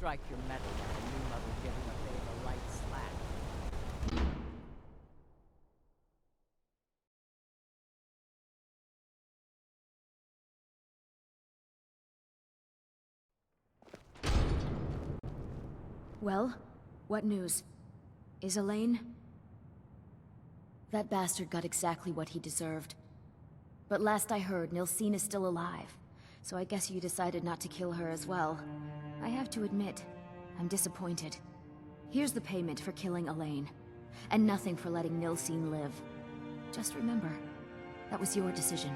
Strike your metal like a new mother giving a babe a light slap. Well, what news? Is Elaine? That bastard got exactly what he deserved. But last I heard, Nilsine is still alive. So I guess you decided not to kill her as well. I have to admit, I'm disappointed. Here's the payment for killing Elaine. And nothing for letting Nilsine live. Just remember, that was your decision.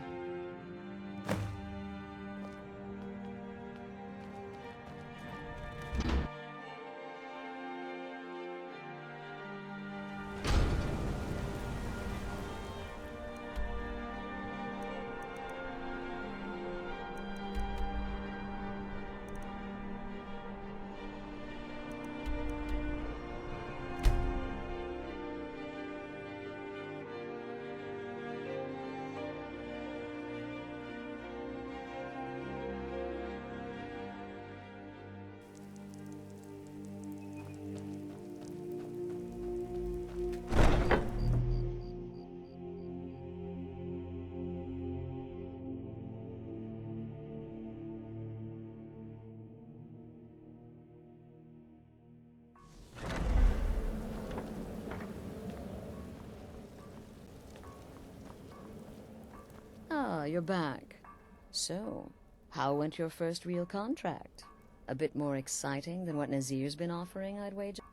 Ah, you're back. So, how went your first real contract? A bit more exciting than what Nazir's been offering, I'd wager?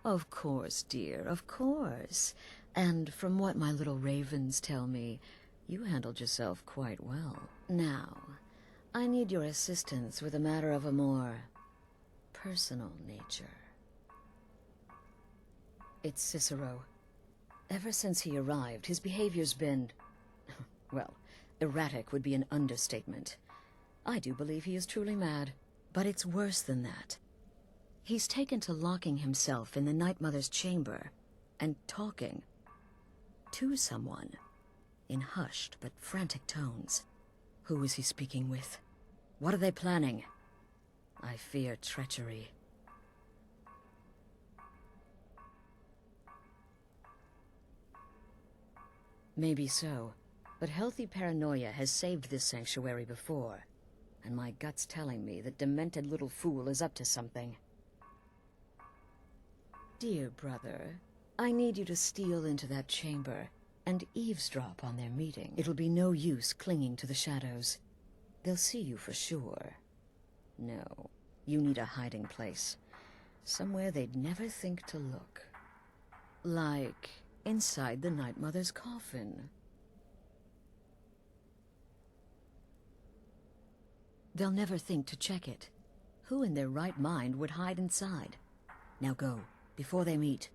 Of course, dear, of course. And from what my little ravens tell me, You handled yourself quite well. Now, I need your assistance with a matter of a more personal nature. It's Cicero. Ever since he arrived, his behavior's been... well, erratic would be an understatement. I do believe he is truly mad, but it's worse than that. He's taken to locking himself in the Night Mother's chamber and talking to someone in hushed but frantic tones. Who is he speaking with? What are they planning? I fear treachery. Maybe so, but healthy paranoia has saved this sanctuary before, and my gut's telling me that demented little fool is up to something. Dear brother, I need you to steal into that chamber and eavesdrop on their meeting. It'll be no use clinging to the shadows. They'll see you for sure. No, you need a hiding place. Somewhere they'd never think to look. Like inside the Night Mother's coffin. They'll never think to check it. Who in their right mind would hide inside? Now go, before they meet,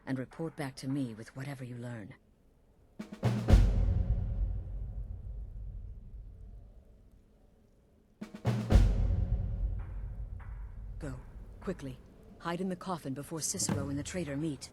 and report back to me with whatever you learn. Go, quickly. Hide in the coffin before Cicero and the traitor meet.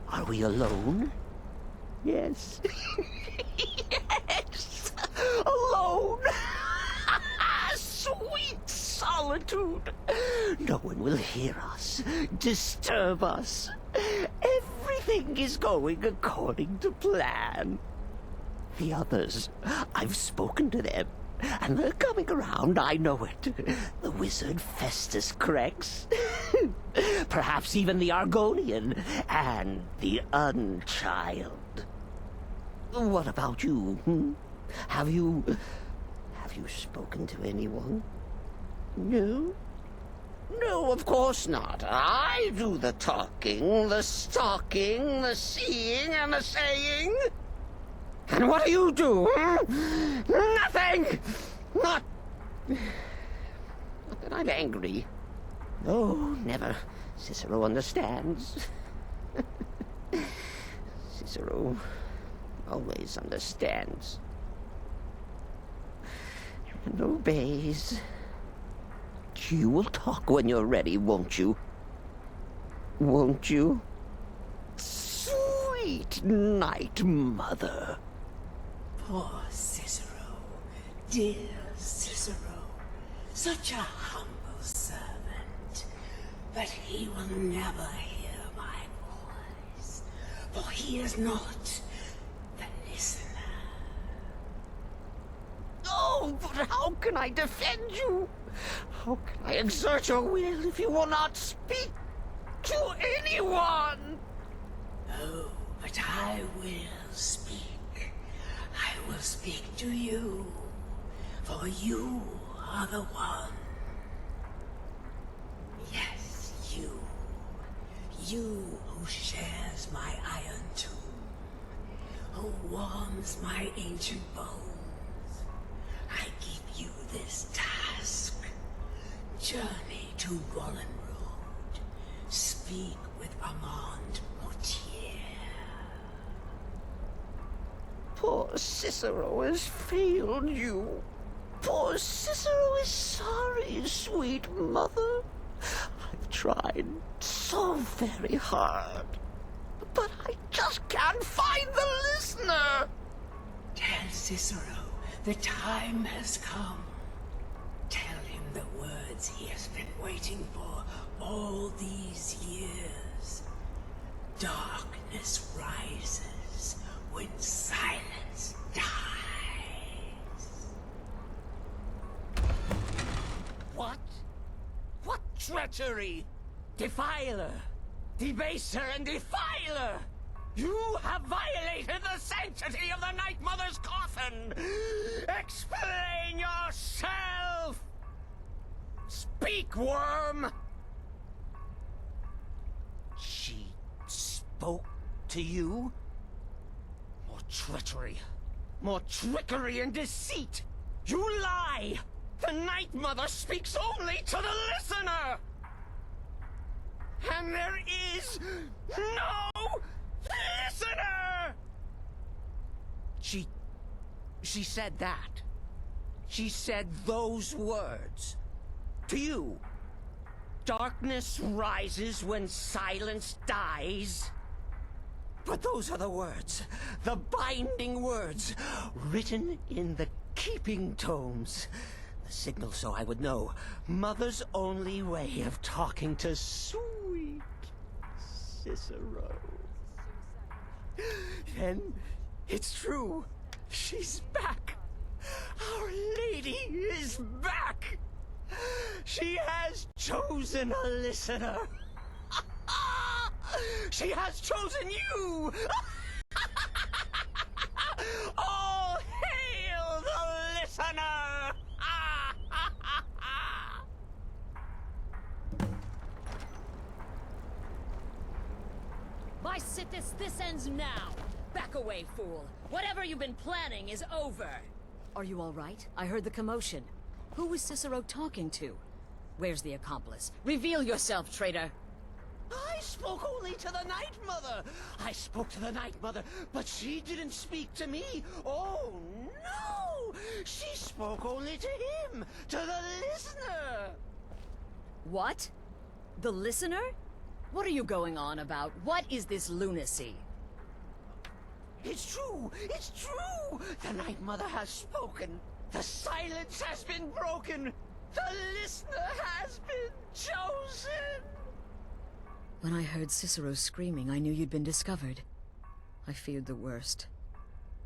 Are we alone? Yes. Yes! Alone! Sweet solitude! No one will hear us, disturb us. Everything is going according to plan. The others, I've spoken to them, and they're coming around, I know it. The wizard Festus Crex, perhaps even the Argonian, and the Unchild. What about you? Have you spoken to anyone? No? No, of course not. I do the talking, the stalking, the seeing, and the saying. And what do you do? Nothing! Not that I'm angry. No, never. Cicero understands. Cicero always understands. And obeys. You will talk when you're ready, won't you? Won't you? Sweet Night Mother. Poor Cicero, dear Cicero, such a humble servant, but he will never hear my voice, for he is not the listener. Oh, but how can I defend you? How can I exert your will if you will not speak to anyone? Oh, but I will speak. I will speak to you, for you are the one. Yes, you. You who shares my iron tomb, who warms my ancient bones. I give you this task. Journey to Rollen Road. Speak with Armand Mortier. Poor Cicero has failed you. Poor Cicero is sorry, sweet mother. I've tried so very hard, but I just can't find the listener. Tell Cicero the time has come. Tell him the words he has been waiting for all these years. Darkness rises when silence dies. What? What treachery? Defiler! Debaser and defiler! You have violated the sanctity of the Night Mother's coffin! Explain yourself! Speak, worm! She spoke to you? More treachery, more trickery and deceit! You lie! The Night Mother speaks only to the listener! And there is no listener! She said that. She said those words. To you. Darkness rises when silence dies. But those are the words, the binding words, written in the keeping tomes. The signal so I would know. Mother's only way of talking to sweet Cicero. Then it's true. She's back. Our Lady is back. She has chosen a listener. She has chosen you. All hail the listener. By Sithis, this ends now! Back away, fool! Whatever you've been planning is over! Are you all right? I heard the commotion. Who was Cicero talking to? Where's the accomplice? Reveal yourself, traitor! I spoke only to the Night Mother. I spoke to the Night Mother, but she didn't speak to me. Oh, no! She spoke only to him, to the listener. What? The listener? What are you going on about? What is this lunacy? It's true! It's true! The Night Mother has spoken. The silence has been broken. The listener has been chosen. When I heard Cicero screaming, I knew you'd been discovered. I feared the worst.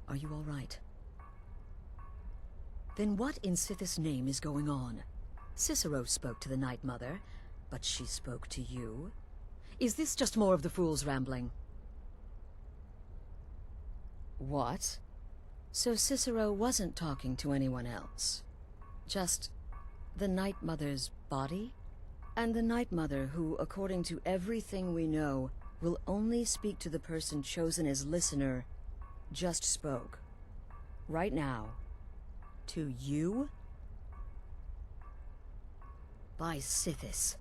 Are you all right? Then what in Sithis' name is going on? Cicero spoke to the Night Mother, but she spoke to you? Is this just more of the fool's rambling? What? So Cicero wasn't talking to anyone else? Just the Night Mother's body? And the Night Mother who, according to everything we know, will only speak to the person chosen as listener, just spoke. Right now. To you? By Sithis.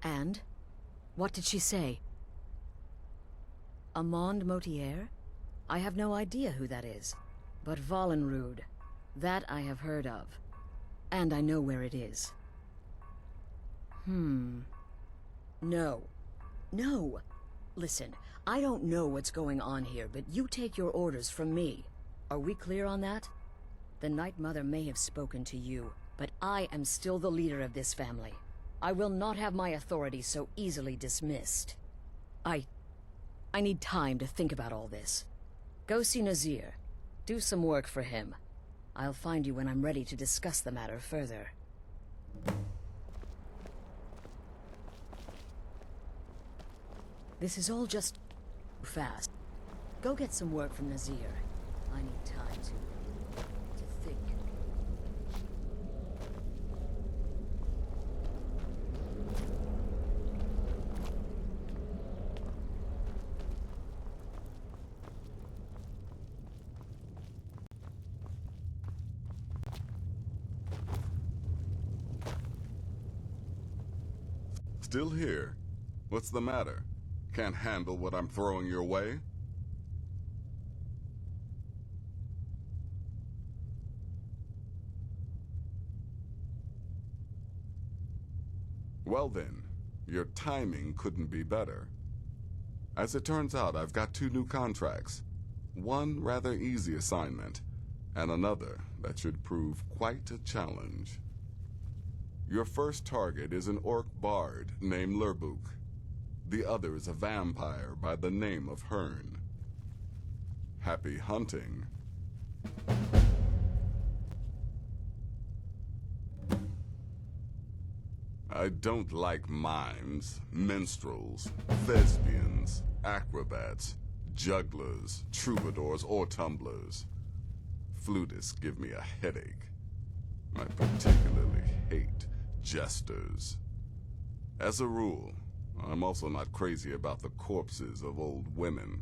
And? What did she say? Amand Motier? I have no idea who that is. But Valenrud, that I have heard of. And I know where it is. No. No! Listen, I don't know what's going on here, but you take your orders from me. Are we clear on that? The Night Mother may have spoken to you, but I am still the leader of this family. I will not have my authority so easily dismissed. I need time to think about all this. Go see Nazir. Do some work for him. I'll find you when I'm ready to discuss the matter further. This is all just fast. Go get some work from Nazir. I need time to think. Still here? What's the matter? Can't handle what I'm throwing your way? Well then, your timing couldn't be better. As it turns out, I've got 2 new contracts. One rather easy assignment, and another that should prove quite a challenge. Your first target is an orc bard named Lerbuk. The other is a vampire by the name of Hearn. Happy hunting. I don't like mimes, minstrels, thespians, acrobats, jugglers, troubadours, or tumblers. Flutists give me a headache. I particularly hate jesters. As a rule, I'm also not crazy about the corpses of old women.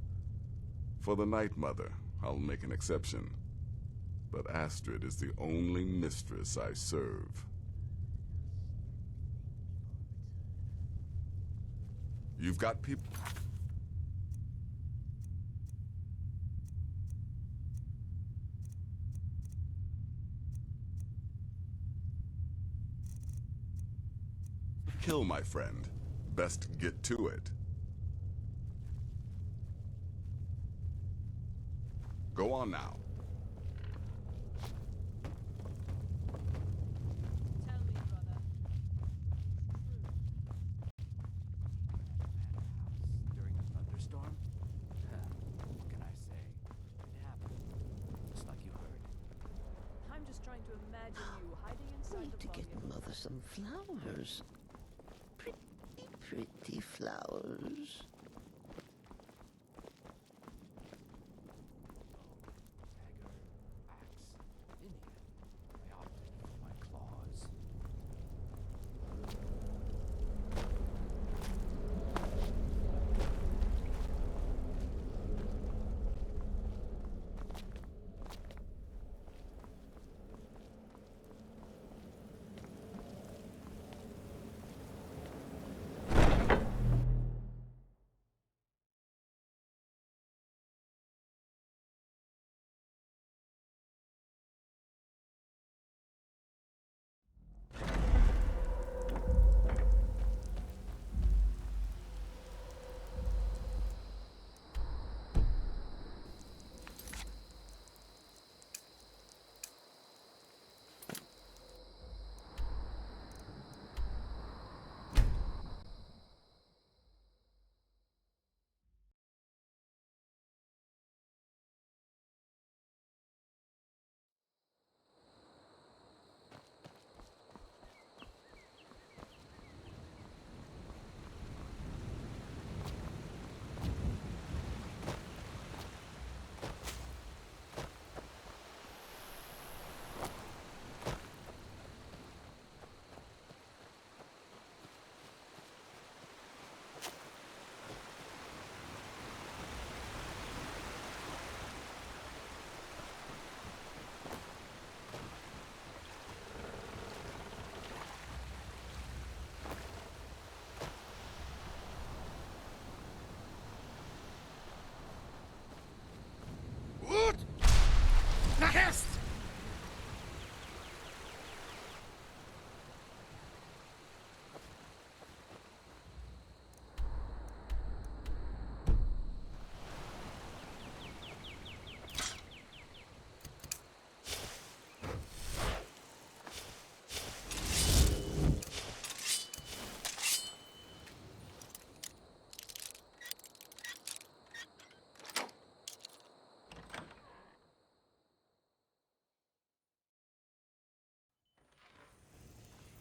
For the Night Mother, I'll make an exception. But Astrid is the only mistress I serve. You've got people... Kill, my friend. Best get to it. Go on now. Tell me, brother. During a thunderstorm? What can I say? It happened. Just like you heard. I'm just trying to imagine you hiding inside Need the to get volume. Mother some flowers. Pretty flowers. Dagger, axe, Indian. I opted for my claws.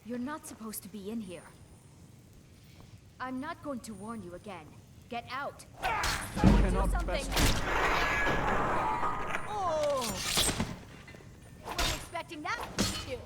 You're not supposed to be in here. I'm not going to warn you again. Get out! Someone do something! Oh! Wasn't expecting that from you.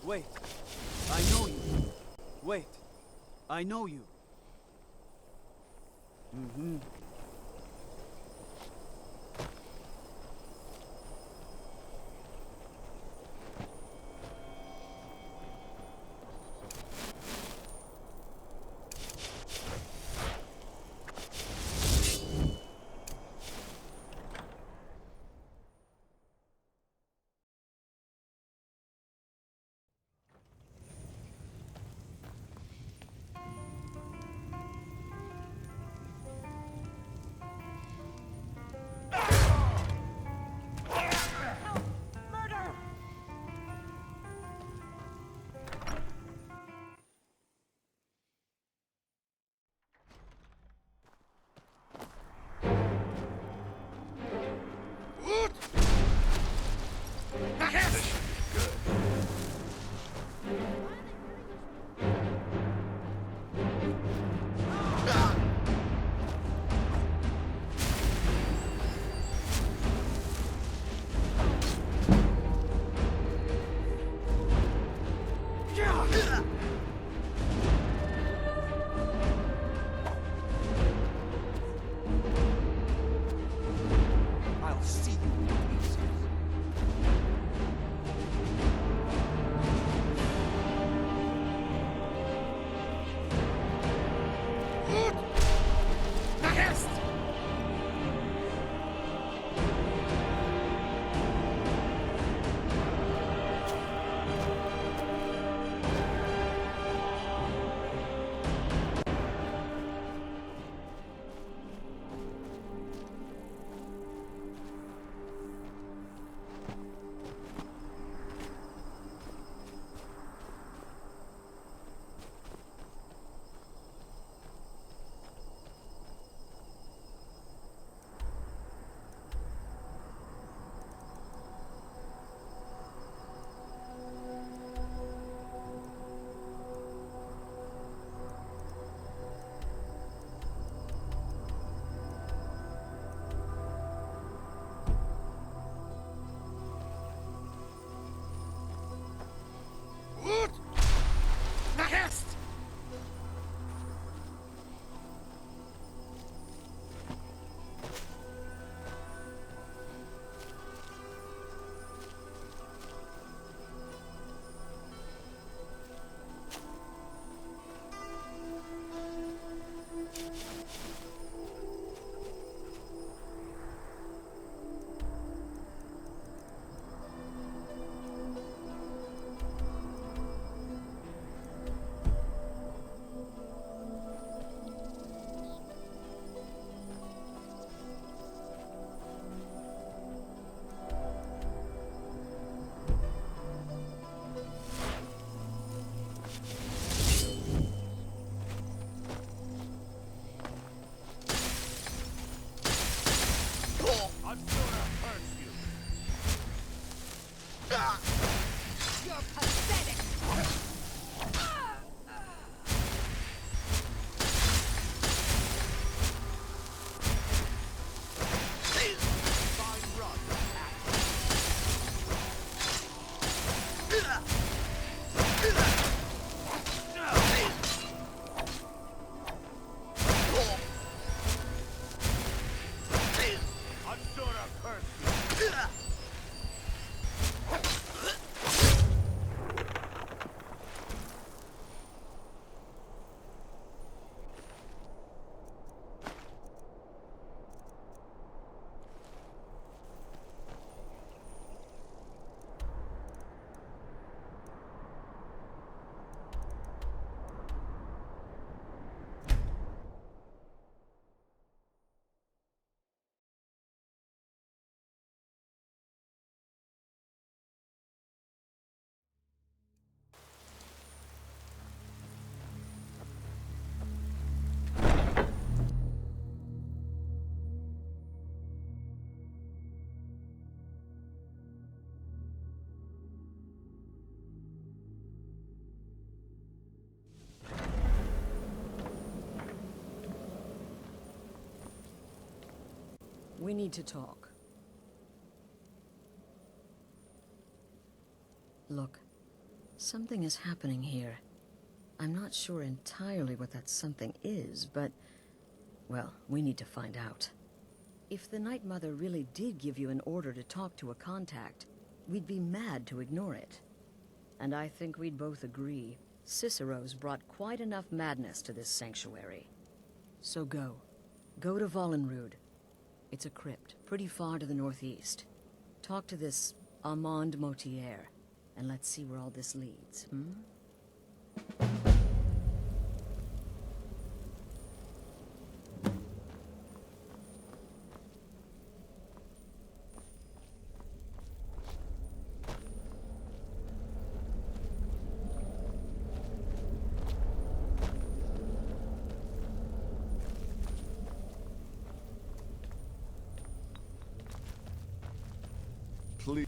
Wait. I know you. Wait. I know you. I'll see you in pieces. We need to talk. Look, Something is happening here. I'm not sure entirely what that something is, but... well, we need to find out. If the Night Mother really did give you an order to talk to a contact, we'd be mad to ignore it. And I think we'd both agree, Cicero's brought quite enough madness to this sanctuary. So go. Go to Vollenrude. It's a crypt, pretty far to the northeast. Talk to this Armand Motier, and let's see where all this leads, Please.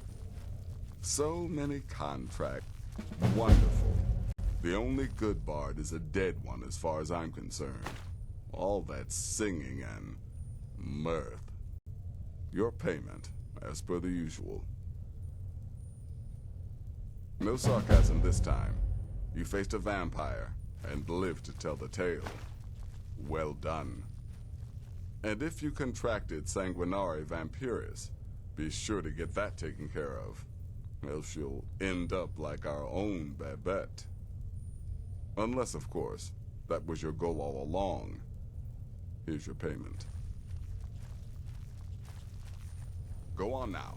So many contracts. Wonderful. The only good bard is a dead one as far as I'm concerned. All that singing and mirth. Your payment, as per the usual. No sarcasm this time. You faced a vampire and lived to tell the tale. Well done. And if you contracted sanguinare vampiris, be sure to get that taken care of, else you'll end up like our own Babette. Unless, of course, that was your goal all along. Here's your payment. Go on now.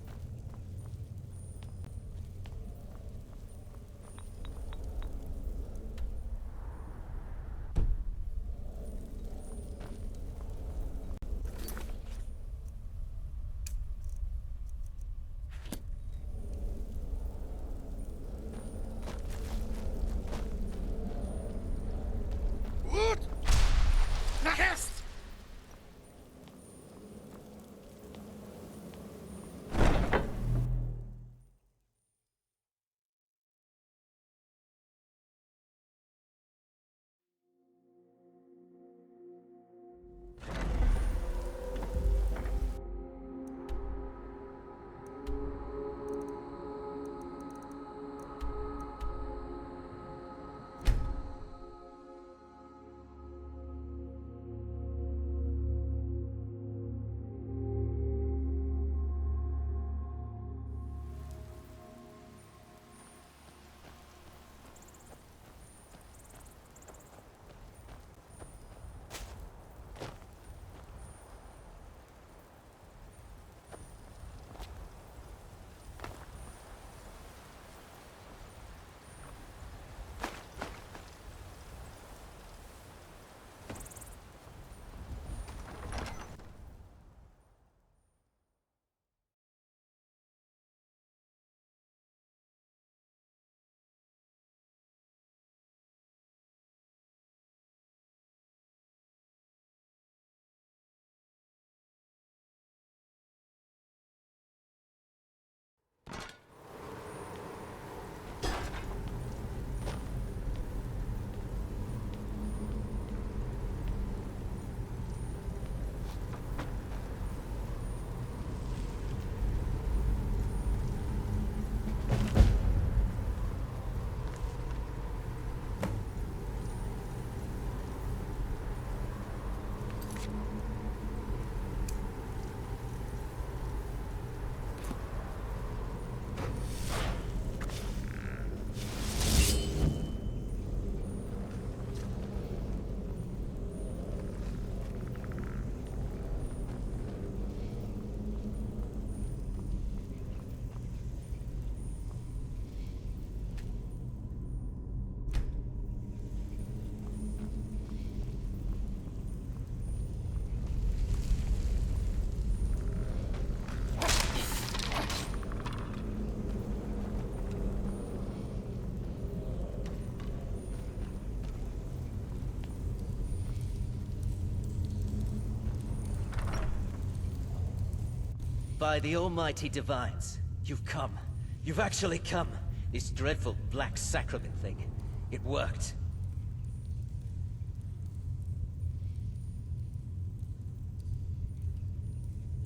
By the almighty divines, you've come. You've actually come. This dreadful black sacrament thing. It worked.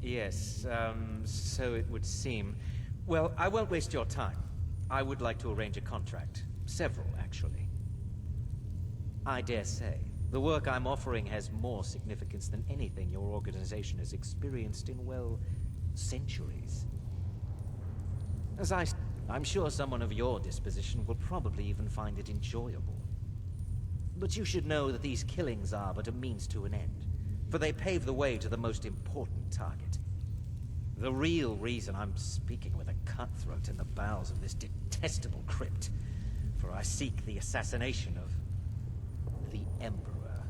Yes, so it would seem. Well, I won't waste your time. I would like to arrange a contract. Several, actually. I dare say, the work I'm offering has more significance than anything your organization has experienced in, well, centuries. I'm sure someone of your disposition will probably even find it enjoyable. But you should know that these killings are but a means to an end, for they pave the way to the most important target. The real reason I'm speaking with a cutthroat in the bowels of this detestable crypt, for I seek the assassination of the Emperor.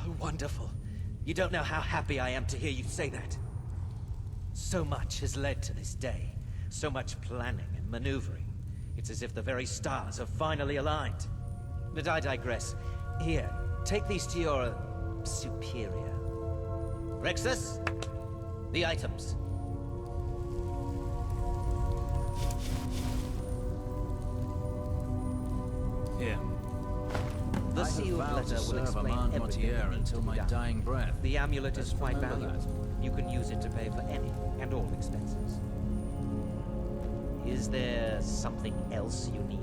Oh, wonderful. You don't know how happy I am to hear you say that. So much has led to this day. So much planning and maneuvering. It's as if the very stars have finally aligned. But I digress. Here, take these to your superior. Rexus, the items. Here. The I have sealed vowed letter to will serve explain Amand everything you Mortier need until to be my done. dying breath. The amulet is Let's quite remember valuable. You can use it to pay for any and all expenses. Is there something else you need?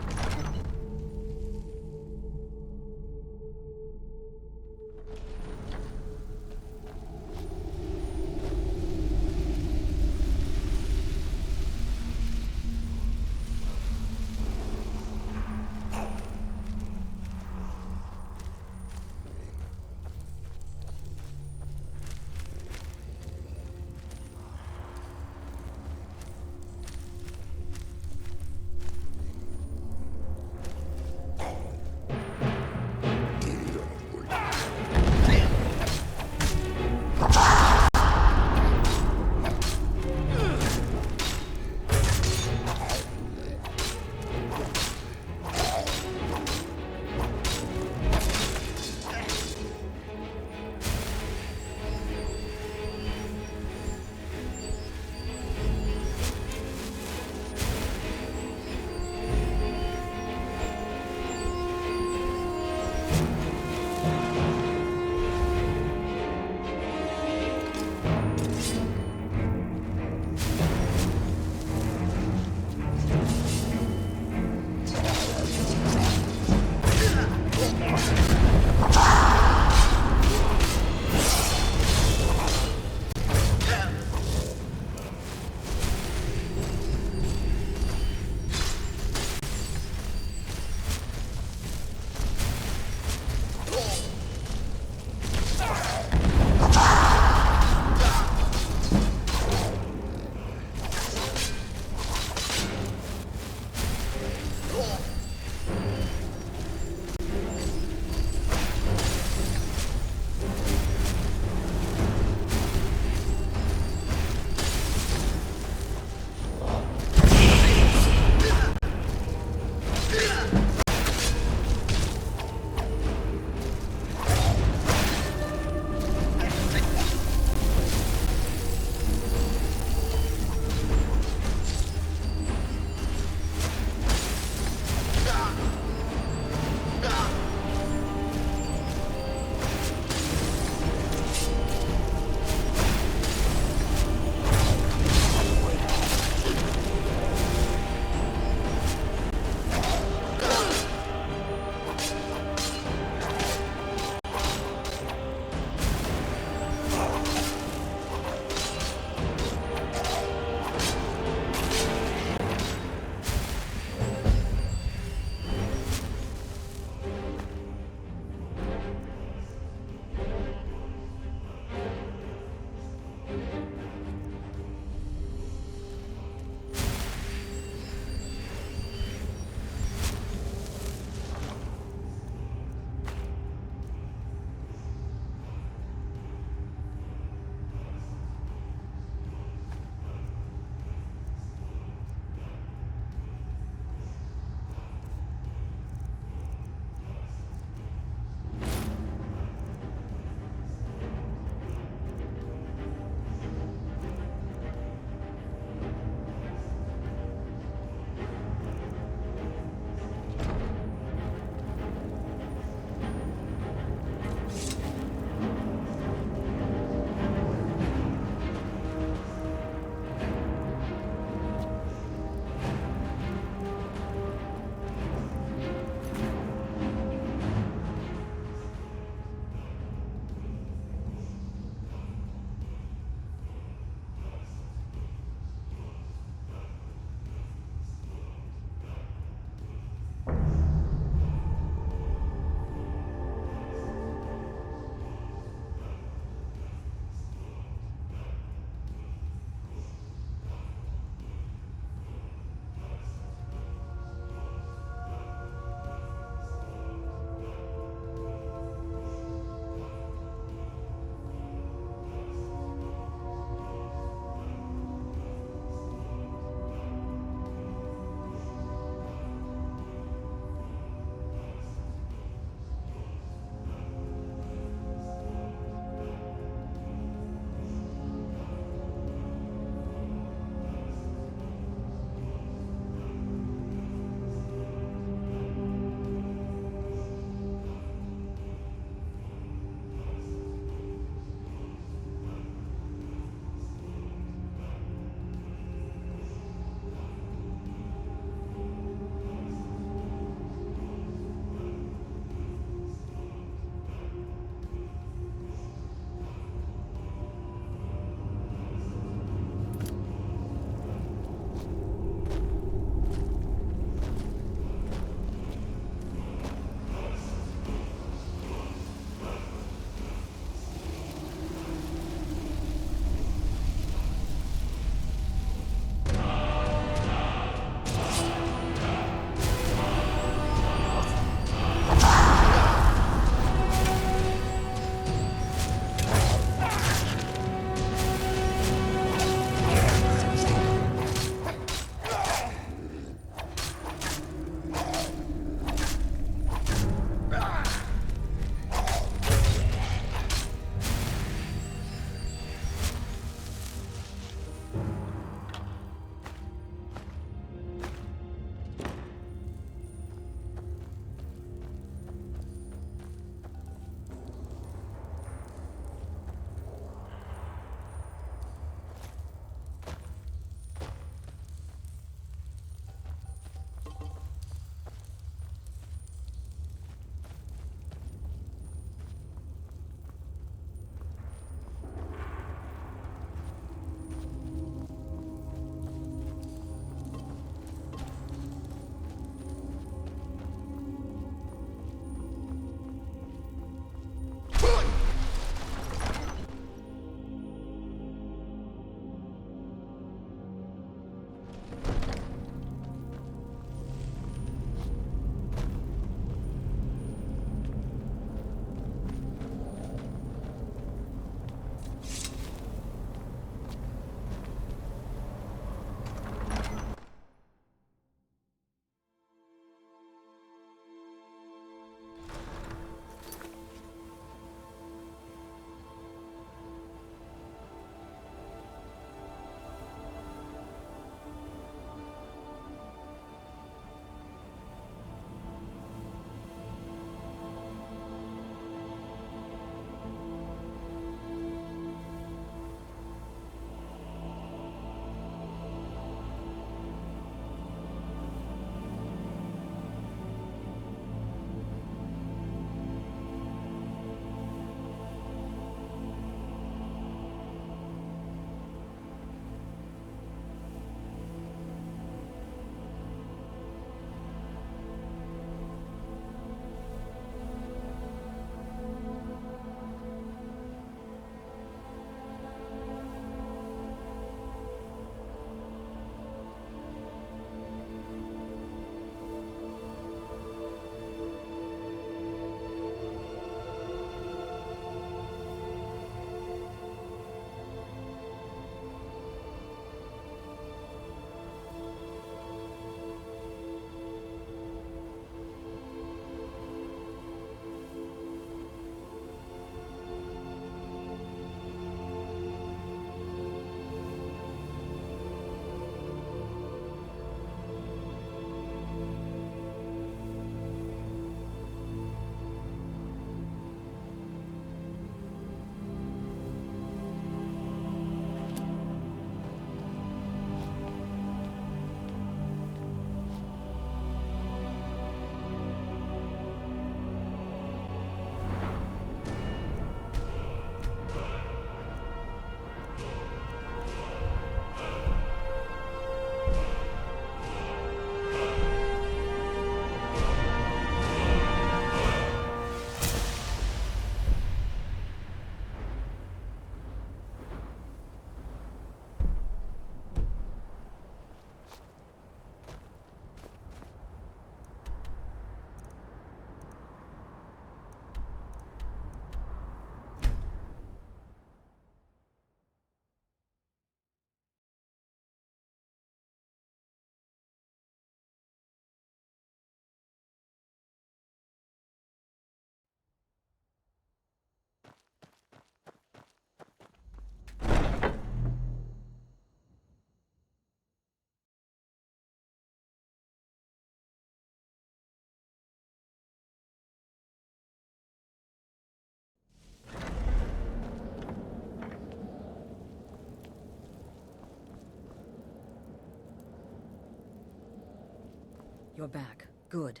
You're back. Good.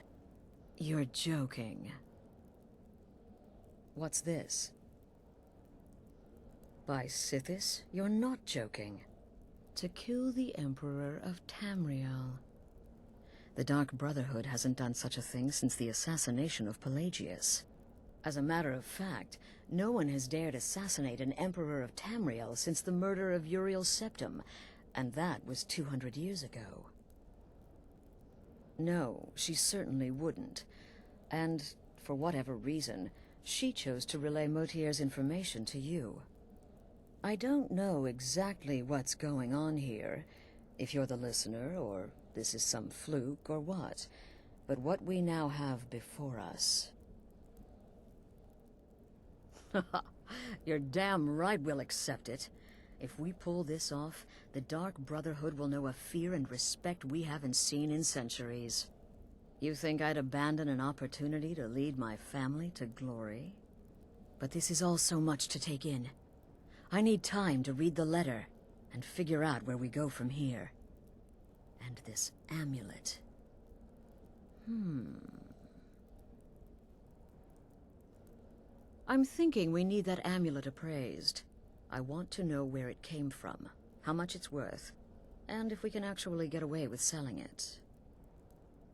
You're joking. What's this? By Sithis, you're not joking. To kill the Emperor of Tamriel. The Dark Brotherhood hasn't done such a thing since the assassination of Pelagius. As a matter of fact, no one has dared assassinate an Emperor of Tamriel since the murder of Uriel Septim, and that was 200 years ago. No, she certainly wouldn't. And, for whatever reason, she chose to relay Motier's information to you. I don't know exactly what's going on here, if you're the listener, or this is some fluke, or what. But what we now have before us... You're damn right we'll accept it. If we pull this off, the Dark Brotherhood will know a fear and respect we haven't seen in centuries. You think I'd abandon an opportunity to lead my family to glory? But this is all so much to take in. I need time to read the letter and figure out where we go from here. And this amulet. I'm thinking we need that amulet appraised. I want to know where it came from, how much it's worth, and if we can actually get away with selling it.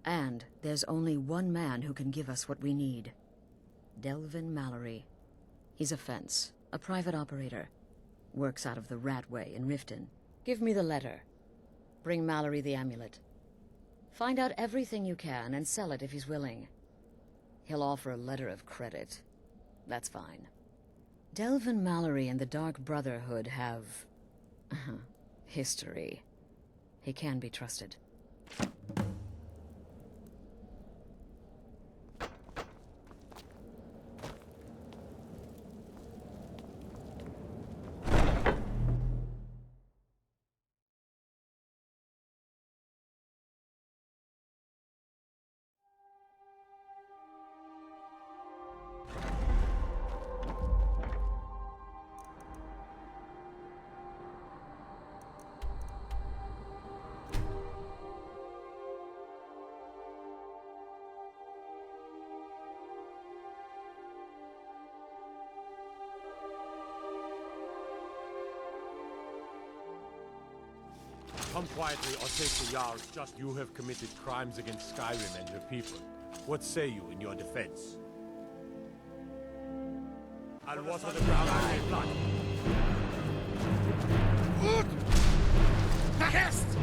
And there's only one man who can give us what we need. Delvin Mallory. He's a fence, a private operator. Works out of the Ratway in Riften. Give me the letter. Bring Mallory the amulet. Find out everything you can and sell it if he's willing. He'll offer a letter of credit. That's fine. Delvin Mallory and the Dark Brotherhood have... history. He can be trusted. Come quietly or take the Jarl's just. You have committed crimes against Skyrim and her people. What say you in your defense? I'll water the ground with blood. Pest!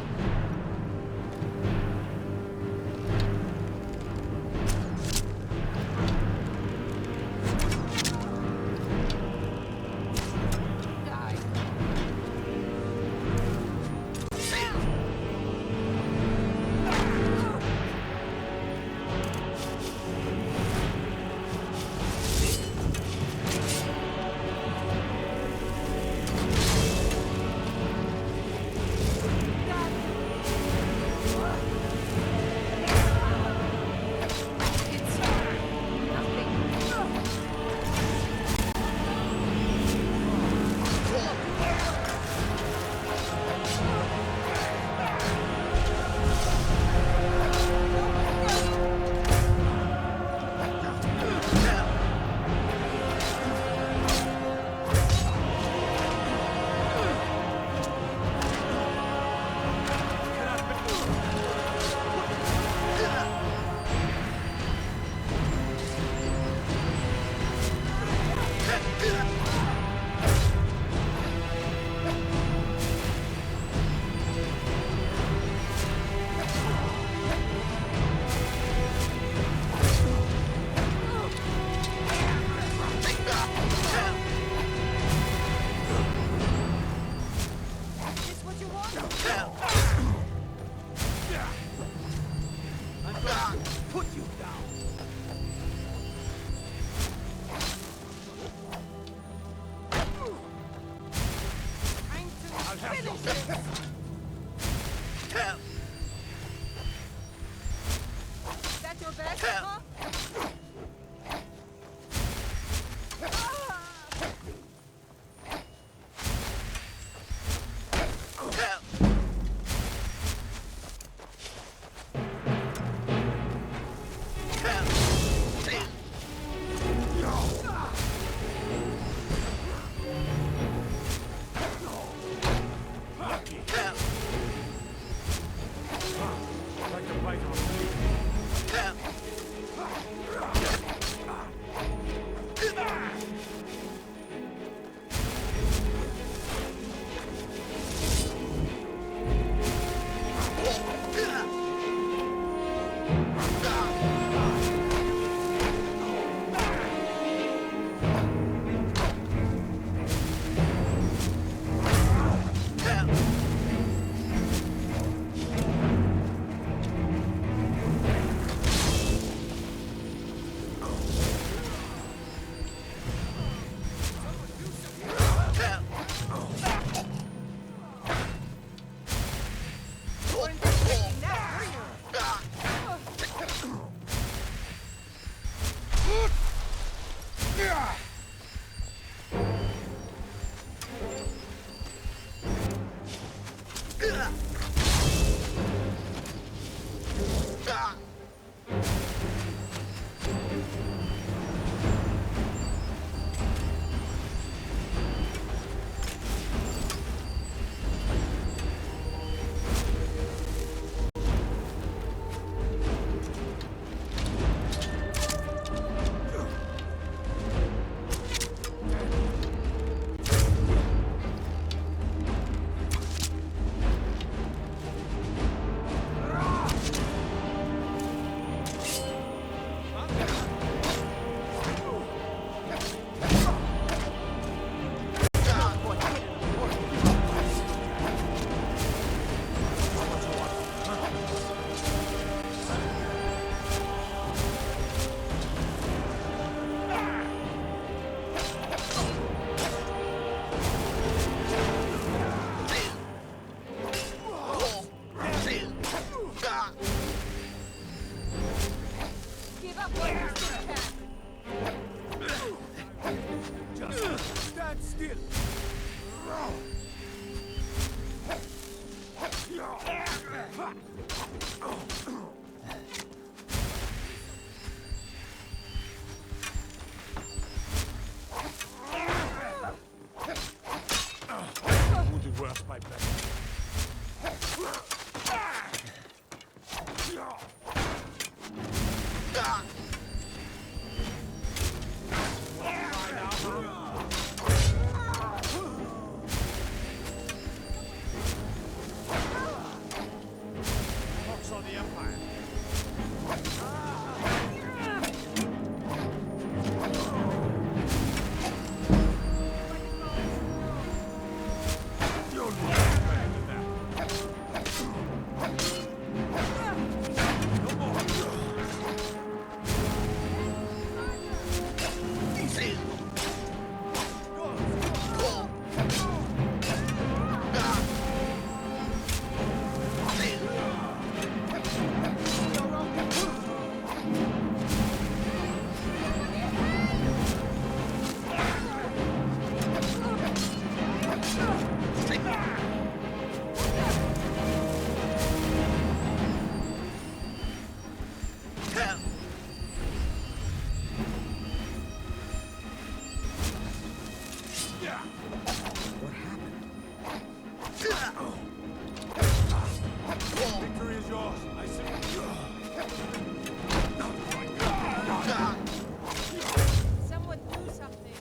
Stand still. Wounded worse by better. Focus on the Empire. You'll be better than that. No more. Easy. Victory is yours. I submit. Someone do something.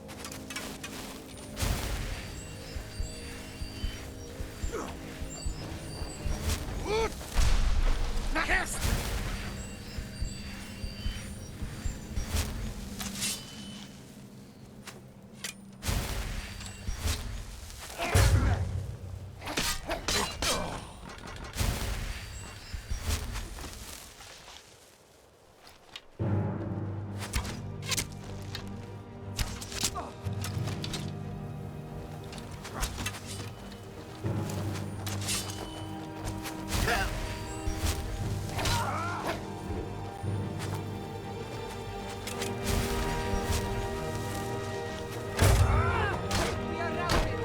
We are routed.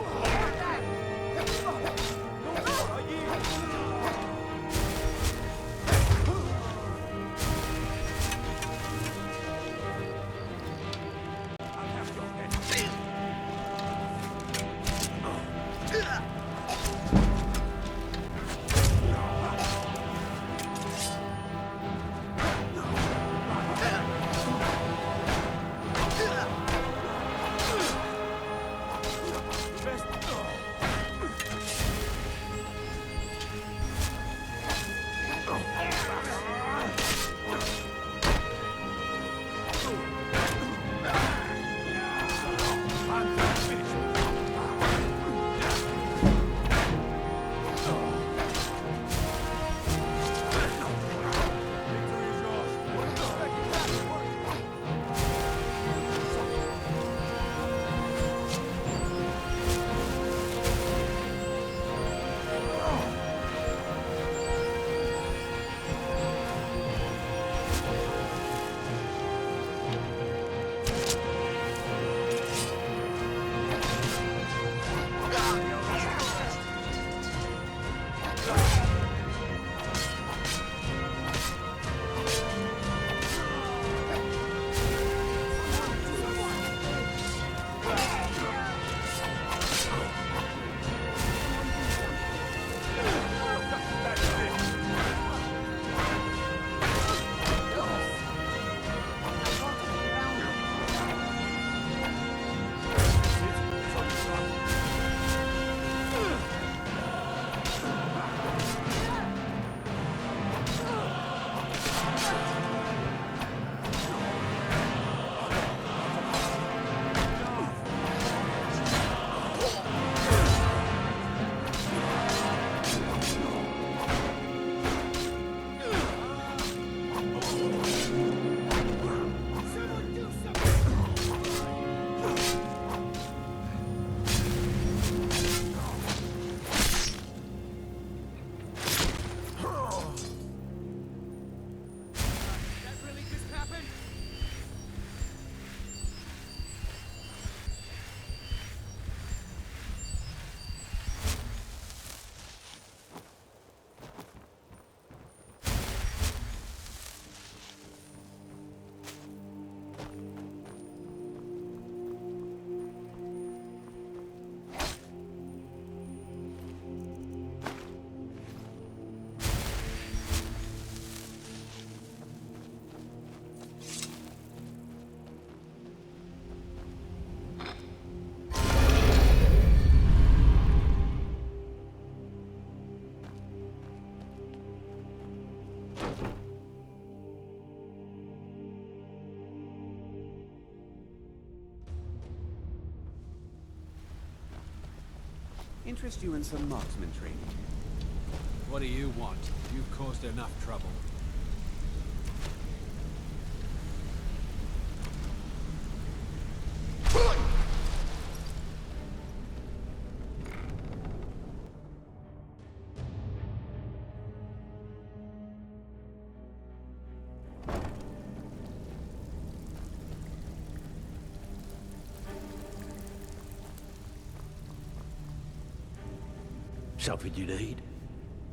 Attack. I'll have your head. Best. I'm gonna finish it. Victory is yours. interest you in some marksman training? What do you want? You've caused enough trouble. Something you need?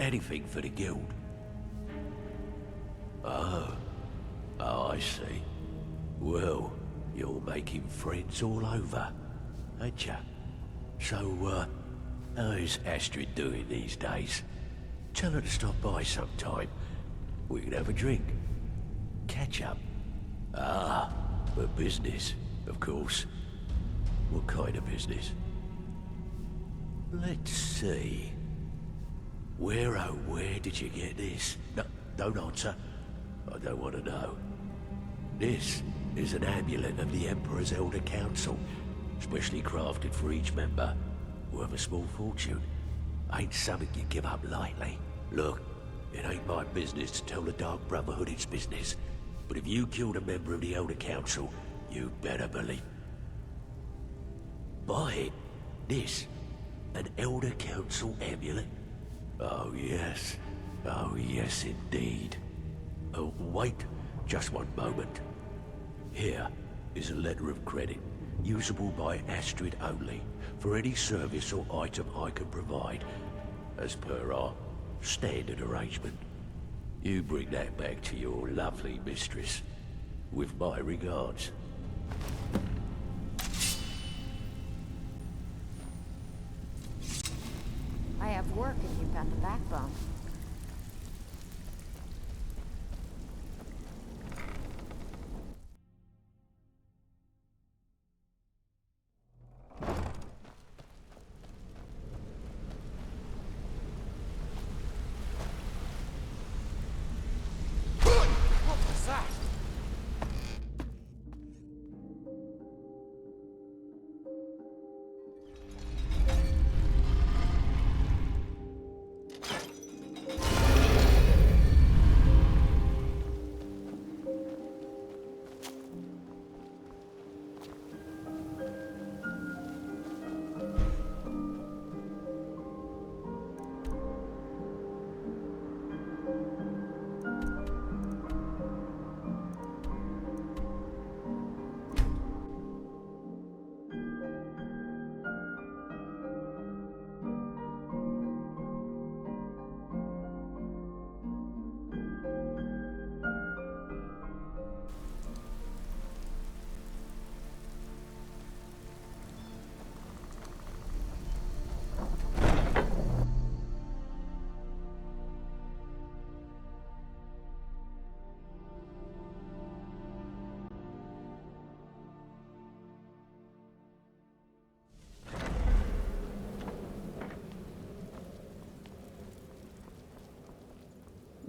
Anything for the guild? Oh, I see. Well, you're making friends all over, ain't ya? So, how's Astrid doing these days? Tell her to stop by sometime. We can have a drink. Catch up. Ah, but business, of course. What kind of business? Let's see. Where, oh, where did you get this? No, don't answer. I don't want to know. This is an amulet of the Emperor's Elder Council, specially crafted for each member, worth a small fortune. Ain't something you give up lightly. Look, it ain't my business to tell the Dark Brotherhood its business, but if you killed a member of the Elder Council, you better believe. Buy it. This. An Elder Council amulet? Oh yes. Oh yes indeed. Oh, wait just one moment. Here is a letter of credit, usable by Astrid only, for any service or item I can provide, as per our standard arrangement. You bring that back to your lovely mistress, with my regards. I have work if you've got the backbone. What was that?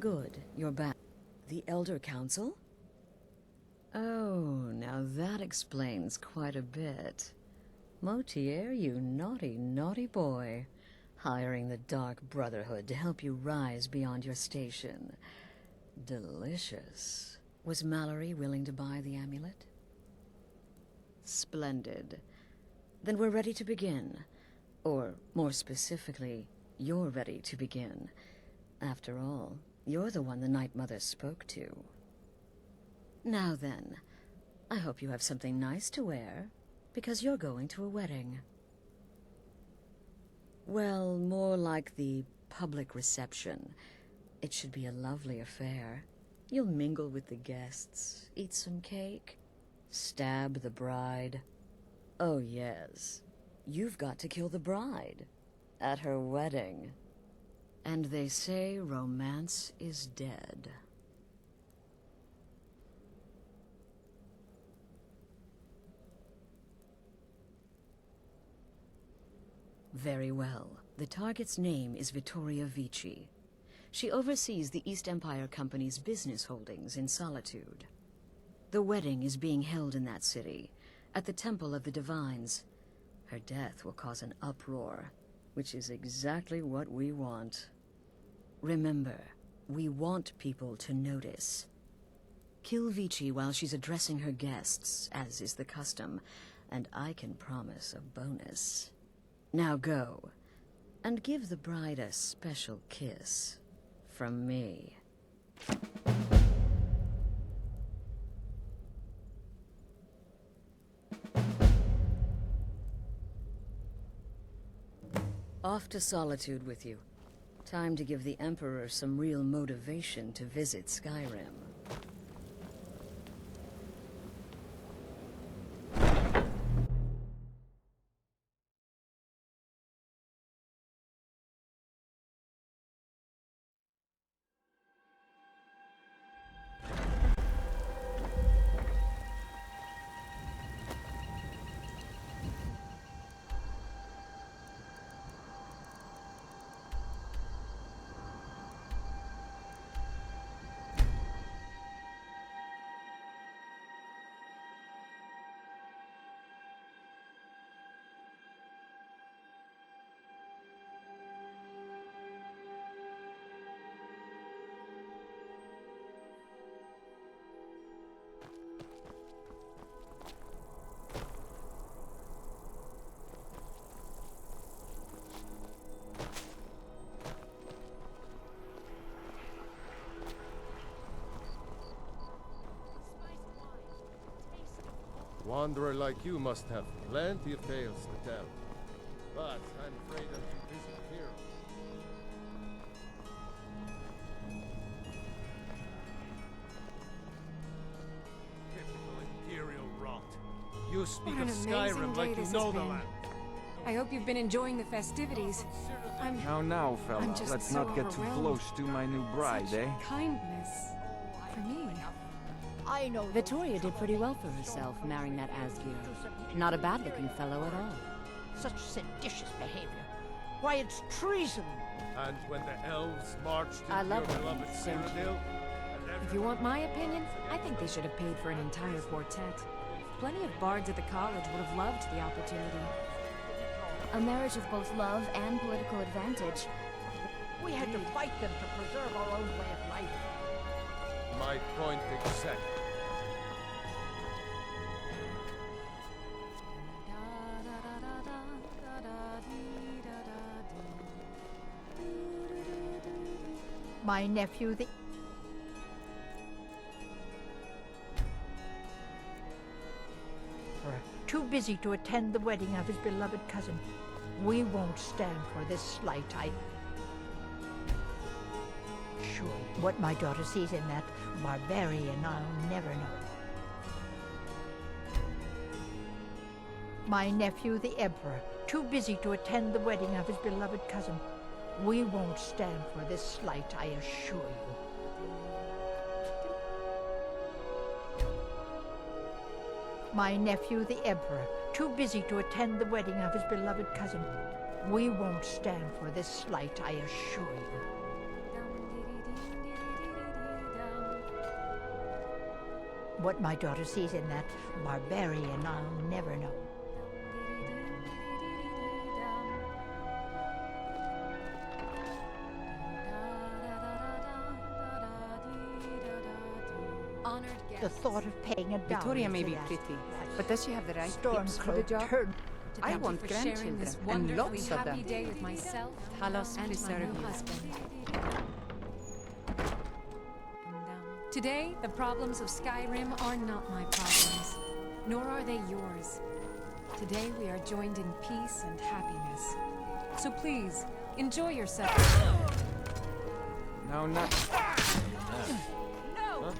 Good, you're back. The Elder Council? Oh, now that explains quite a bit. Motier, you naughty, naughty boy. Hiring the Dark Brotherhood to help you rise beyond your station. Delicious. Was Mallory willing to buy the amulet? Splendid. Then we're ready to begin. Or, more specifically, you're ready to begin. After all, you're the one the Night Mother spoke to. Now then, I hope you have something nice to wear, because you're going to a wedding. Well, more like the public reception. It should be a lovely affair. You'll mingle with the guests, eat some cake, stab the bride. Oh yes, you've got to kill the bride at her wedding. And they say romance is dead. Very well. The target's name is Vittoria Vici. She oversees the East Empire Company's business holdings in Solitude. The wedding is being held in that city, at the Temple of the Divines. Her death will cause an uproar. which is exactly what we want. Remember, we want people to notice. Kill Vici while she's addressing her guests, as is the custom, and I can promise a bonus. Now go, and give the bride a special kiss from me. Off to Solitude with you. Time to give the Emperor some real motivation to visit Skyrim. Wanderer like you must have plenty of tales to tell. But I'm afraid I'm too busy to hear 'em. Typical Imperial rot. You speak What of an amazing Skyrim day like you this know has the been. land. I hope you've been enjoying the festivities. Now, fella, I'm just let's so not get too overwhelmed. close to my new bride, Such eh? kindness for me. I know Vittoria did pretty well for herself, marrying that Asgear. Not a bad-looking fellow at all. Such seditious behavior. Why, it's treason. And when the elves marched I into love your it when beloved it's so Cyrodiil, If you want my opinion, I think they should have paid for an entire quartet. Plenty of bards at the college would have loved the opportunity. A marriage of both love and political advantage. We had to fight them to preserve our own way of life. my point exactly. My nephew, the... Too busy to attend the wedding of his beloved cousin. We won't stand for this slight. Sure, what my daughter sees in that barbarian, I'll never know. My nephew, the Emperor, too busy to attend the wedding of his beloved cousin. We won't stand for this slight, I assure you. My nephew, the Emperor, too busy to attend the wedding of his beloved cousin. We won't stand for this slight, I assure you. What my daughter sees in that barbarian, I'll never know. The thought of paying a dowry Vittoria may to be that pretty, but does she have the right hips for Stormcloak the job? turned. I want grandchildren, and lots of them. Day with myself, Talos and my new husband. Today, the problems of Skyrim are not my problems, nor are they yours. Today, we are joined in peace and happiness. So please, enjoy yourself. No, not... No!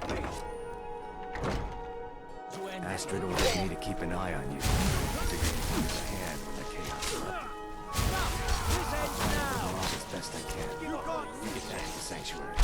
Astrid ordered me to keep an eye on you. Figured you'd use a hand when the chaos erupted. I'll do as best I can. You get back to the sanctuary.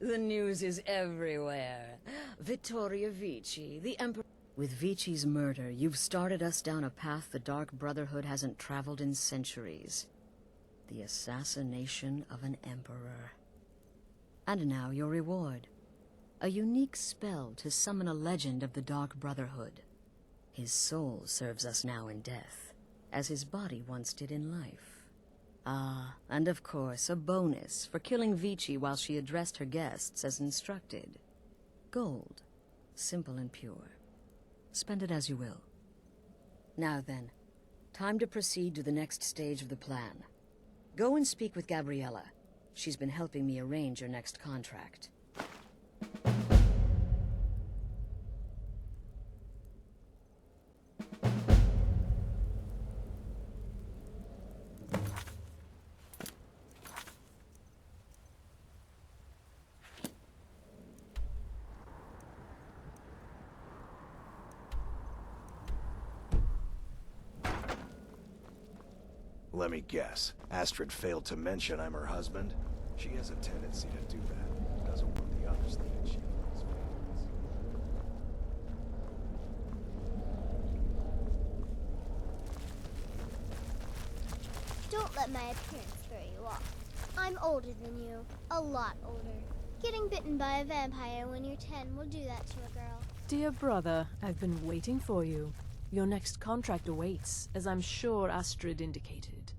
The news is everywhere. Vittoria Vici, the Emperor... With Vici's murder, you've started us down a path the Dark Brotherhood hasn't traveled in centuries. The assassination of an Emperor. And now your reward. A unique spell to summon a legend of the Dark Brotherhood. His soul serves us now in death, as his body once did in life. Ah, and of course, a bonus for killing Vici while she addressed her guests as instructed. Gold. Simple and pure. Spend it as you will. Now then, time to proceed to the next stage of the plan. Go and speak with Gabriella. She's been helping me arrange your next contract. Let me guess. Astrid failed to mention I'm her husband? She has a tendency to do that. Doesn't want the others thinking she plays favorites. Don't let my appearance throw you off. I'm older than you. A lot older. Getting bitten by a vampire when you're 10 will do that to a girl. Dear brother, I've been waiting for you. Your next contract awaits, as I'm sure Astrid indicated.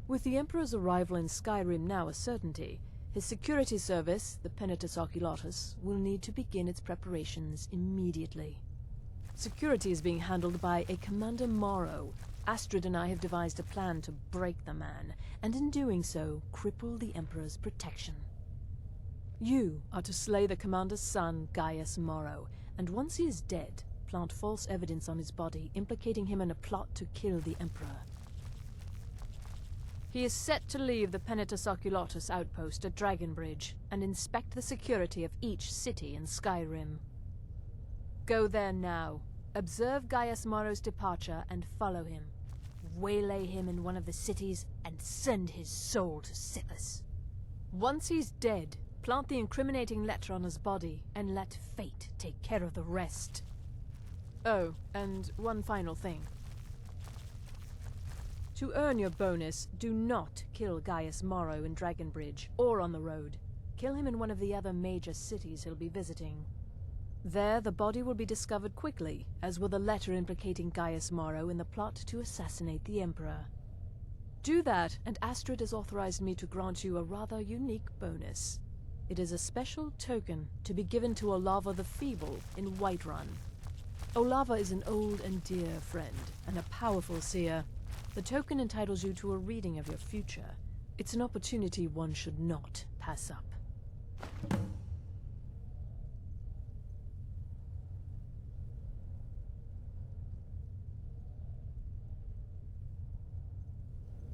With the Emperor's arrival in Skyrim now a certainty, his security service, the Penitus Oculatus, will need to begin its preparations immediately. Security is being handled by a Commander Morrow. Astrid and I have devised a plan to break the man, and in doing so, cripple the Emperor's protection. You are to slay the Commander's son, Gaius Morrow, and once he is dead, plant false evidence on his body, implicating him in a plot to kill the Emperor. He is set to leave the Penitus Oculatus outpost at Dragonbridge and inspect the security of each city in Skyrim. Go there now, observe Gaius Morrow's departure and follow him. Waylay him in one of the cities and send his soul to Sithis. Once he's dead, plant the incriminating letter on his body and let fate take care of the rest. Oh, and one final thing. To earn your bonus, do not kill Gaius Morrow in Dragonbridge or on the road. Kill him in one of the other major cities he'll be visiting. There, the body will be discovered quickly, as will the letter implicating Gaius Morrow in the plot to assassinate the Emperor. Do that, and Astrid has authorized me to grant you a rather unique bonus. It is a special token to be given to Olava the Feeble in Whiterun. Olava is an old and dear friend, and a powerful seer. The token entitles you to a reading of your future. It's an opportunity one should not pass up.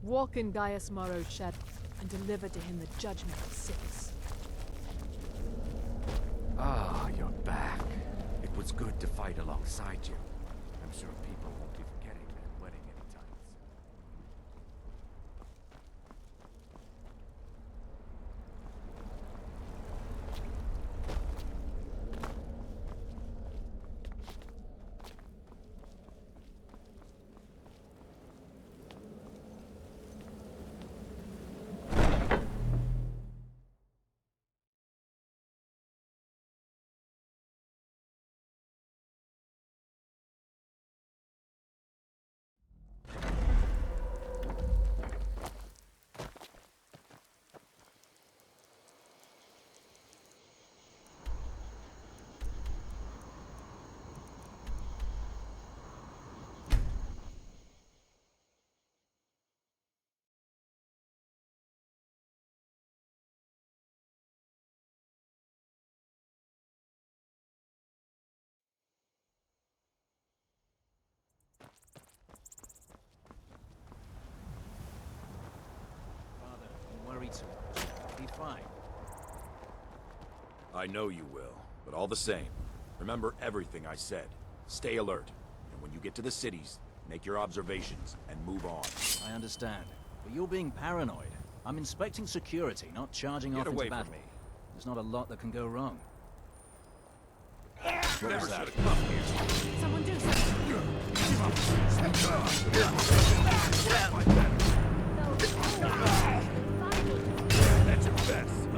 Walk in Gaius Morrow's shadow and deliver to him the judgment of Sithis. Ah, you're back. It was good to fight alongside you. I'm sure people won't be forgetting that wedding anytime Be fine. I know you will, but all the same, remember everything I said. Stay alert, and when you get to the cities, make your observations and move on. I understand, but you're being paranoid. I'm inspecting security, not charging off into battle. There's not a lot that can go wrong. What was that? Someone do something! That's your best,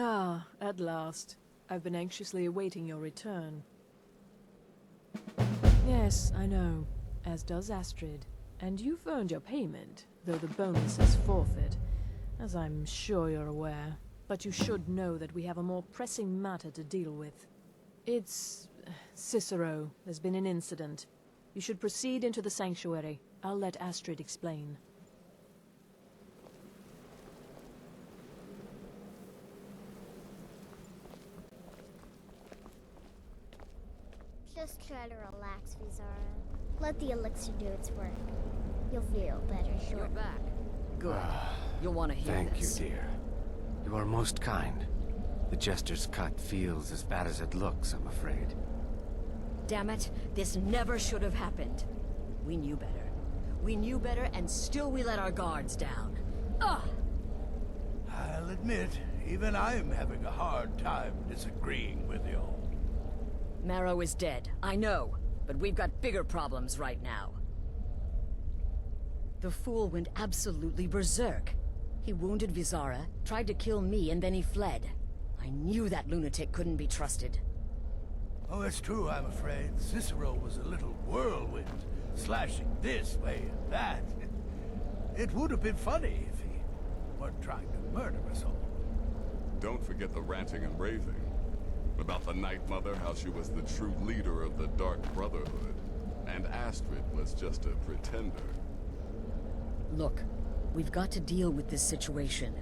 Ah, at last. I've been anxiously awaiting your return. Yes, I know. As does Astrid. And you've earned your payment, though the bonus is forfeit, as I'm sure you're aware. But you should know that we have a more pressing matter to deal with. It's... Cicero. There's been an incident. You should proceed into the sanctuary. I'll let Astrid explain. Just try to relax, Vizara. Let the elixir do its work. You'll feel better shortly. You're back. Good. You'll want to hear Thank this. you, dear. You are most kind. The Jester's cut feels as bad as it looks, I'm afraid. Damn it, this never should have happened. We knew better. We knew better, and still we let our guards down. Ugh! I'll admit, even I'm having a hard time disagreeing with you. Marrow is dead, I know, but we've got bigger problems right now. The fool went absolutely berserk. He wounded Vizara, tried to kill me, and then he fled. I knew that lunatic couldn't be trusted. Oh, it's true, I'm afraid. Cicero was a little whirlwind, slashing this way and that. It would have been funny if he weren't trying to murder us all. Don't forget the ranting and raving. About the Night Mother, how she was the true leader of the Dark Brotherhood. And Astrid was just a pretender. Look, we've got to deal with this situation.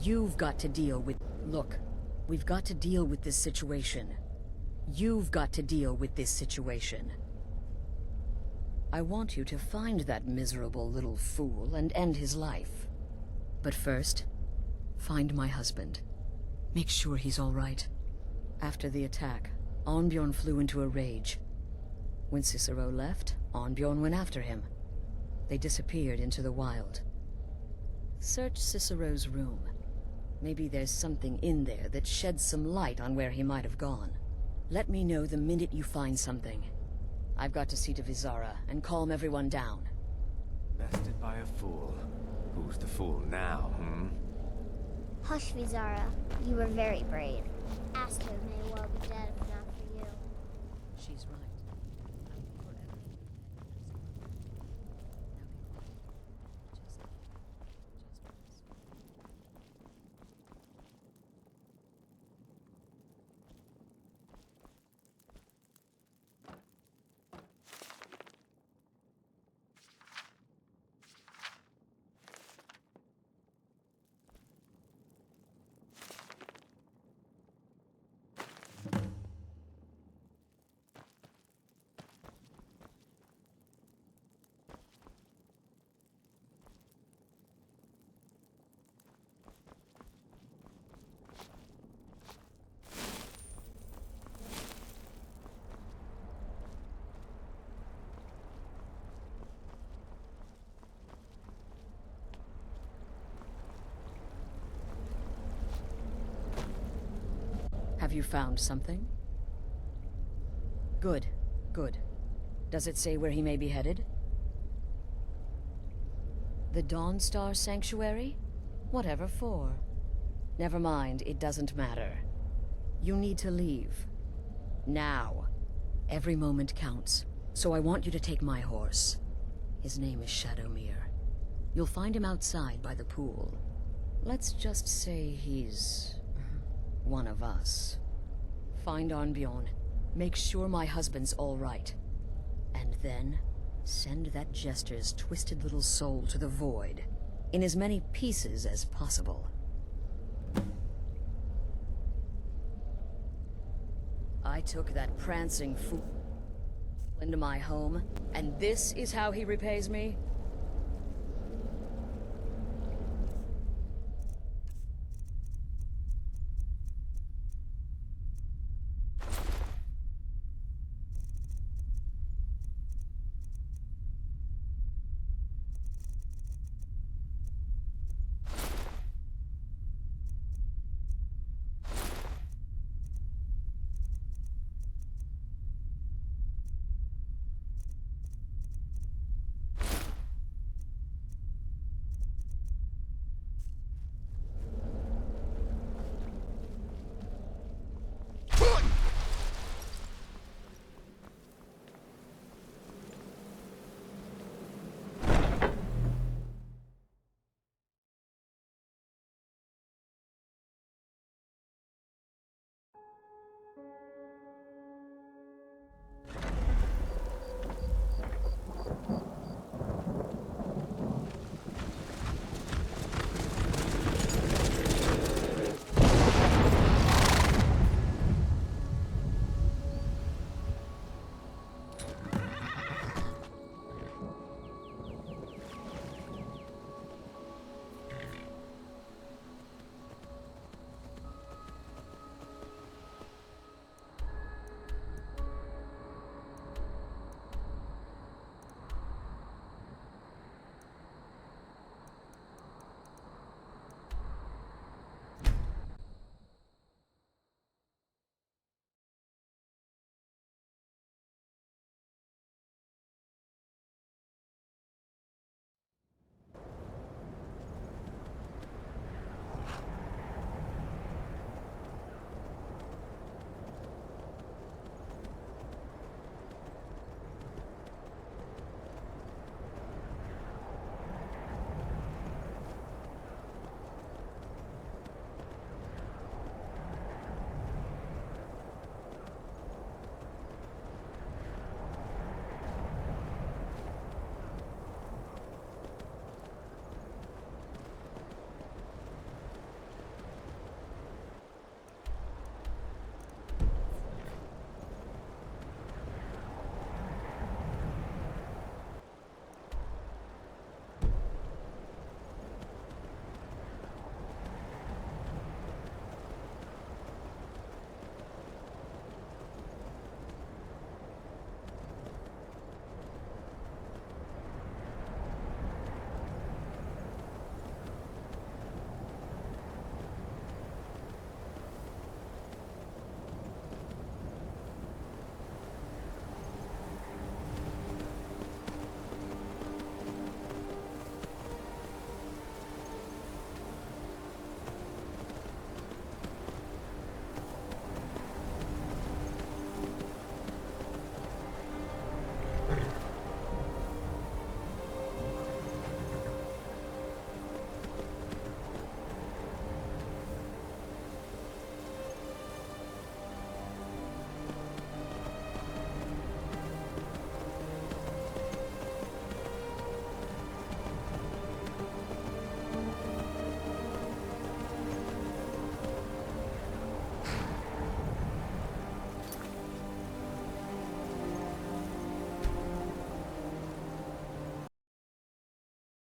You've got to deal with... Look, we've got to deal with this situation. You've got to deal with this situation. I want you to find that miserable little fool and end his life. But first, find my husband. Make sure he's all right. After the attack, Arnbjorn flew into a rage. When Cicero left, Arnbjorn went after him. They disappeared into the wild. Search Cicero's room. Maybe there's something in there that sheds some light on where he might have gone. Let me know the minute you find something. I've got to see to Vizara and calm everyone down. Bested by a fool. Who's the fool now, Hush, Vizara. You were very brave. Astrid may well be dead if not for you. She's right. Have you found something? Good, good. Does it say where he may be headed? The Dawnstar Sanctuary? Whatever for. Never mind, it doesn't matter. You need to leave. Now. Every moment counts, so I want you to take my horse. His name is Shadowmere. You'll find him outside by the pool. Let's just say he's... one of us. Find Arnbjorn. Make sure my husband's all right. And then, send that jester's twisted little soul to the void, in as many pieces as possible. I took that prancing fool into my home, and this is how he repays me?